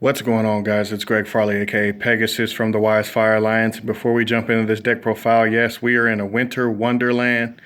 What's going on, guys? It's Greg Farley, aka Pegasus from the Wise Fire Alliance. Before we jump into this deck profile, yes, we are in a winter wonderland.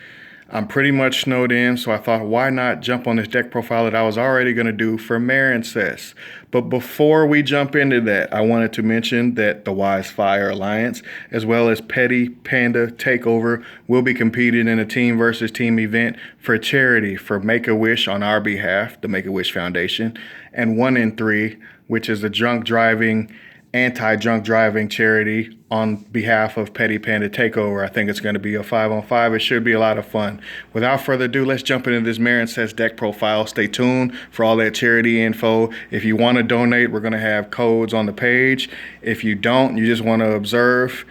I'm pretty much snowed in, so I thought, why not jump on this deck profile that I was already going to do for Marincess? But before we jump into that, I wanted to mention that the Wise Fire Alliance, as well as Petty Panda Takeover, will be competing in a team versus team event for charity for Make-A-Wish on our behalf, the Make-A-Wish Foundation, and 1 in 3, which is the anti-drunk driving charity on behalf of Petty Panda Takeover. I think it's going to be a 5-on-5. It should be a lot of fun. Without further ado, let's jump into this Marincess deck profile. Stay tuned for all that charity info. If you want to donate, we're going to have codes on the page. If you don't, you just want to observe,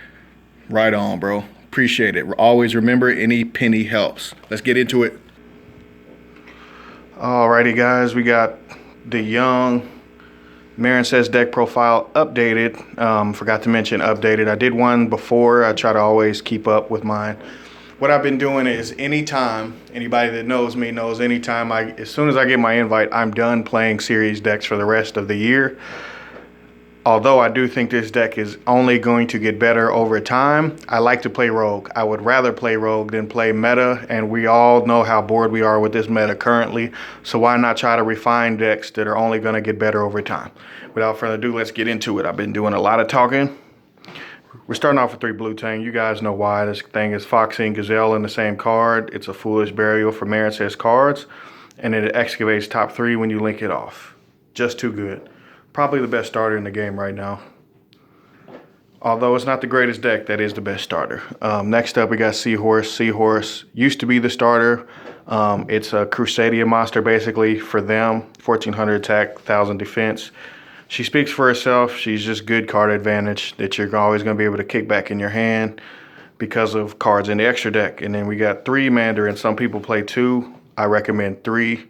right on, bro. Appreciate it. Always remember, any penny helps. Let's get into it. Alrighty, guys, we got the young Marincess deck profile updated. Forgot to mention updated. I did one before. I try to always keep up with mine. What I've been doing is anytime, anybody that knows me knows anytime as soon as I get my invite, I'm done playing series decks for the rest of the year. Although I do think this deck is only going to get better over time, I like to play Rogue. I would rather play Rogue than play meta, and we all know how bored we are with this meta currently, so why not try to refine decks that are only going to get better over time? Without further ado, let's get into it. I've been doing a lot of talking. We're starting off with 3 Blue Tang. You guys know why. This thing is Foxy and Gazelle in the same card. It's a Foolish Burial for Marincess cards, and it excavates top 3 when you link it off. Just too good. Probably the best starter in the game right now. Although it's not the greatest deck, that is the best starter. Next up, we got Seahorse. Seahorse used to be the starter. It's a Crusadia monster, basically, for them. 1400 attack, 1000 defense. She speaks for herself. She's just good card advantage that you're always going to be able to kick back in your hand because of cards in the extra deck. And then we got 3 Mandarin. Some people play 2. I recommend 3.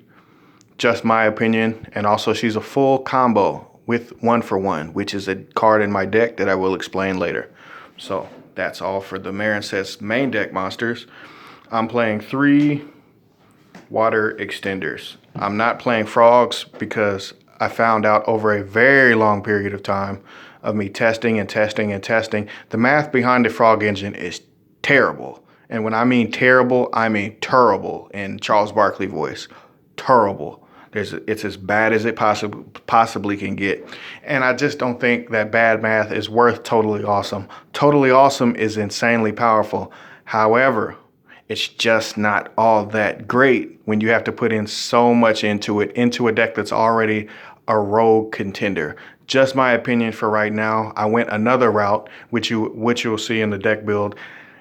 Just my opinion. And also, she's a full combo with 1-for-1, which is a card in my deck that I will explain later. So that's all for the Marincess main deck monsters. I'm playing 3 water extenders. I'm not playing frogs because I found out over a very long period of time of me testing and testing and testing, the math behind the frog engine is terrible. And when I mean terrible, I mean terrible in Charles Barkley voice. Terrible. It's as bad as it possibly can get. And I just don't think that bad math is worth Totally Awesome. Totally Awesome is insanely powerful. However, it's just not all that great when you have to put in so much into it, into a deck that's already a rogue contender. Just my opinion for right now. I went another route, which you'll see in the deck build.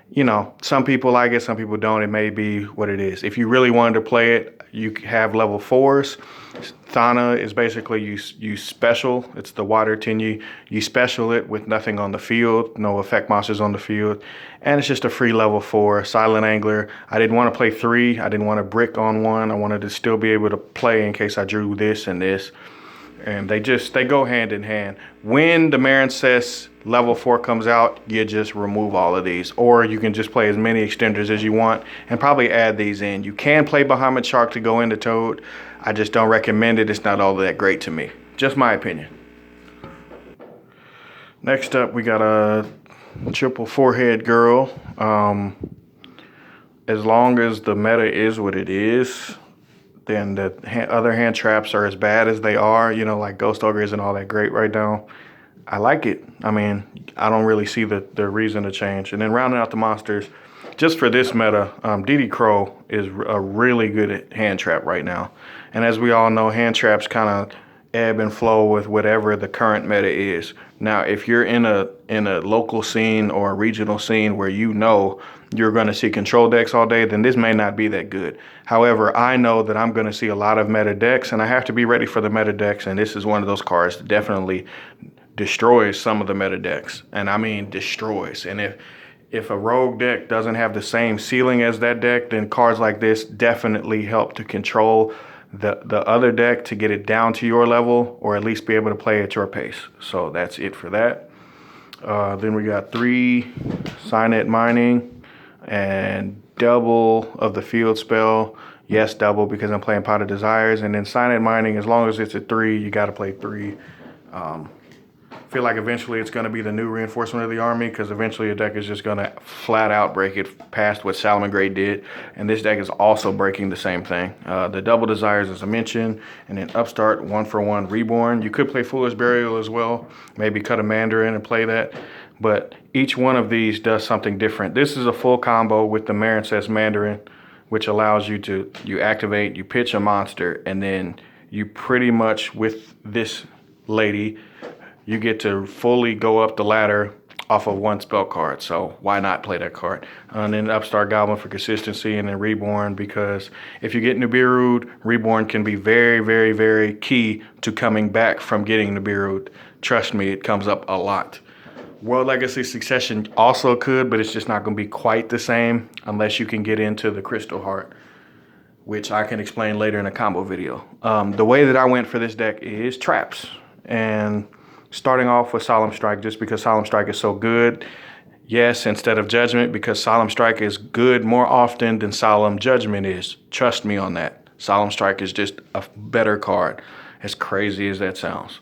You know, some people like it, some people don't. It may be what it is. If you really wanted to play it, you have level 4s. Thana is basically you special. It's the water 10. You special it with nothing on the field, no effect monsters on the field. And it's just a free level 4. Silent Angler. I didn't want to play 3. I didn't want to brick on 1. I wanted to still be able to play in case I drew this and this. And they go hand in hand. When the Marincess level 4 comes out, you just remove all of these. Or you can just play as many extenders as you want and probably add these in. You can play Bahamut Shark to go into Toad. I just don't recommend it. It's not all that great to me. Just my opinion. Next up, we got a triple forehead girl. As long as the meta is what it is, then the other hand traps are as bad as they are. You know, like Ghost Ogre isn't all that great right now. I like it. I mean, I don't really see the reason to change. And then rounding out the monsters, just for this meta, DD Crow is a really good hand trap right now. And as we all know, hand traps kind of ebb and flow with whatever the current meta is. Now, if you're in a local scene or a regional scene where you know you're going to see control decks all day, then this may not be that good. However, I know that I'm going to see a lot of meta decks, and I have to be ready for the meta decks, and this is one of those cards that definitely destroys some of the meta decks. And I mean destroys. And if a rogue deck doesn't have the same ceiling as that deck, then cards like this definitely help to control the other deck to get it down to your level, or at least be able to play at your pace. So that's it for that. Then we got 3 Signet Mining and double of the field spell. Yes, double because I'm playing Pot of Desires. And then Signet Mining, as long as it's a 3, you got to play 3. I feel like eventually it's going to be the new reinforcement of the army, because eventually a deck is just going to flat out break it past what Salamangreat did. And this deck is also breaking the same thing. The double desires, as I mentioned, and then upstart, 1-for-1 reborn. You could play Foolish Burial as well, maybe cut a Mandarin and play that. But each one of these does something different. This is a full combo with the Marincess Mandarin, which allows you to, you activate, you pitch a monster, and then you pretty much, with this lady, you get to fully go up the ladder off of one spell card. So why not play that card? And then Upstart Goblin for consistency, and then Reborn, because if you get Nibiru, Reborn can be very, very, very key to coming back from getting Nibiru. Trust me, it comes up a lot. World Legacy Succession also could, but it's just not going to be quite the same unless you can get into the Crystal Heart, which I can explain later in a combo video. The way that I went for this deck is traps, and starting off with Solemn Strike, just because Solemn Strike is so good. Yes, instead of Judgment, because Solemn Strike is good more often than Solemn Judgment is. Trust me on that. Solemn Strike is just a better card, as crazy as that sounds.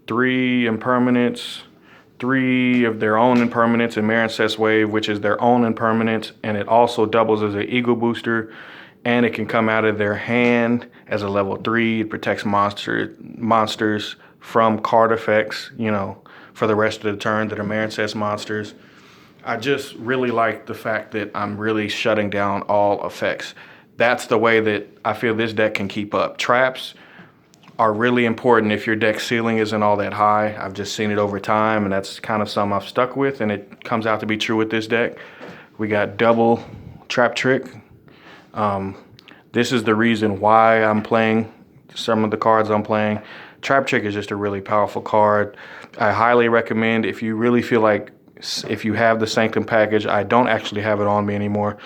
3 impermanents, 3 of their own impermanents in Marincess Wave, which is their own impermanents, and it also doubles as an Ego Booster, and it can come out of their hand as a level 3. It protects monsters from card effects, you know, for the rest of the turn that are Marincess monsters. I just really like the fact that I'm really shutting down all effects. That's the way that I feel this deck can keep up. Traps are really important if your deck ceiling isn't all that high. I've just seen it over time, and that's kind of something I've stuck with, and it comes out to be true with this deck. We got double Trap Trick. This is the reason why I'm playing some of the cards I'm playing. Trap Trick is just a really powerful card. I highly recommend, if you really feel like, if you have the Sanctum package, I don't actually have it on me anymore.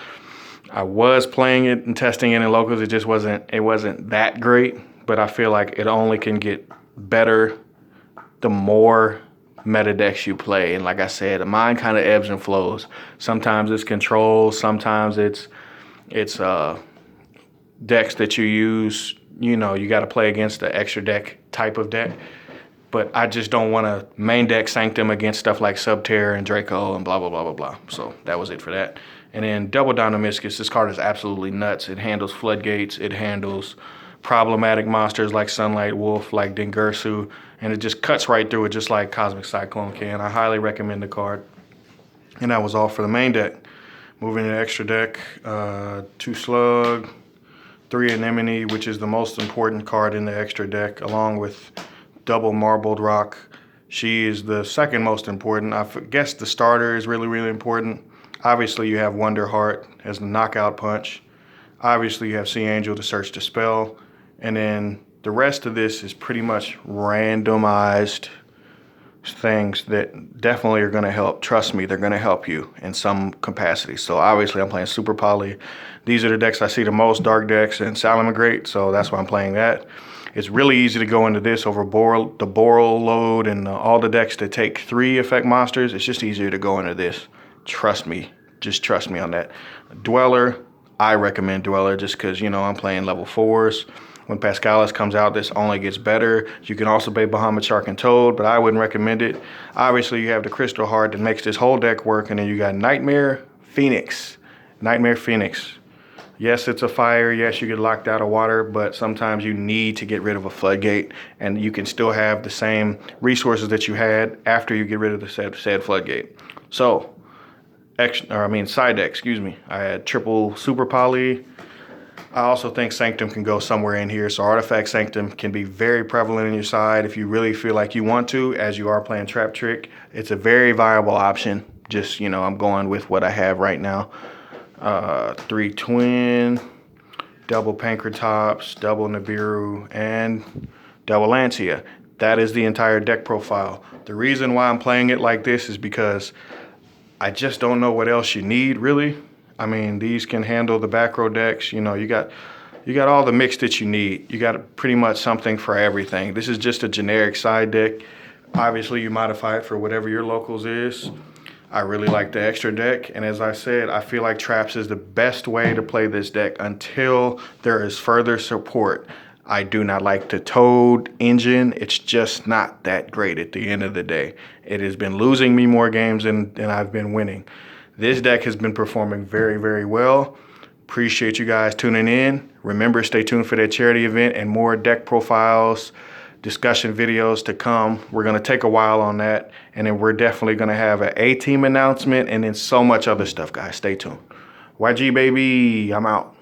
I was playing it and testing it in locals. It just wasn't that great, but I feel like it only can get better the more meta decks you play. And like I said, mine kind of ebbs and flows. Sometimes it's control, sometimes it's decks that you use, you know, you got to play against the extra deck type of deck. But I just don't want to main deck Sanctum against stuff like Subterror and Draco and blah, blah, blah, blah, blah. So that was it for that. And then Double Dynamiscus, this card is absolutely nuts. It handles Floodgates. It handles problematic monsters like Sunlight Wolf, like Dingirsu. And it just cuts right through it just like Cosmic Cyclone can. I highly recommend the card. And that was all for the main deck. Moving to the extra deck, 2 Slug, 3 Anemone, which is the most important card in the extra deck, along with double Marbled Rock. She is the second most important. I guess the starter is really, really important. Obviously, you have Wonder Heart as the knockout punch. Obviously, you have Sea Angel to search the spell. And then the rest of this is pretty much randomized things that definitely are going to help. Trust me, they're going to help you in some capacity. So obviously, I'm playing Super Poly. These are the decks I see the most, Dark decks and Salamangreat, so that's why I'm playing that. It's really easy to go into this over the Boral load and all the decks that take 3 effect monsters. It's just easier to go into this. Trust me. Just trust me on that. Dweller, I recommend Dweller just because, you know, I'm playing level 4s. When Pascalis comes out, this only gets better. You can also play Bahamut Shark and Toad, but I wouldn't recommend it. Obviously, you have the Crystal Heart that makes this whole deck work, and then you got Nightmare Phoenix. Nightmare Phoenix. Yes, it's a fire. Yes, you get locked out of water, but sometimes you need to get rid of a floodgate, and you can still have the same resources that you had after you get rid of the said floodgate. So, side deck, excuse me. I had triple Super Poly. I also think Sanctum can go somewhere in here. So Artifact Sanctum can be very prevalent in your side if you really feel like you want to, as you are playing Trap Trick. It's a very viable option. Just, you know, I'm going with what I have right now. 3 Twin, double Pancratops, double Nibiru, and double Lancia. That is the entire deck profile. The reason why I'm playing it like this is because I just don't know what else you need, really. I mean, these can handle the back row decks. You know, you got all the mix that you need. You got pretty much something for everything. This is just a generic side deck. Obviously, you modify it for whatever your locals is. I really like the extra deck, and as I said, I feel like Traps is the best way to play this deck until there is further support. I do not like the Toad engine. It's just not that great at the end of the day. It has been losing me more games than I've been winning. This deck has been performing very, very well. Appreciate you guys tuning in. Remember, stay tuned for that charity event and more deck profiles, discussion videos to come. We're going to take a while on that, and then we're definitely going to have an A-team announcement and then so much other stuff, guys. Stay tuned. YG, baby, I'm out.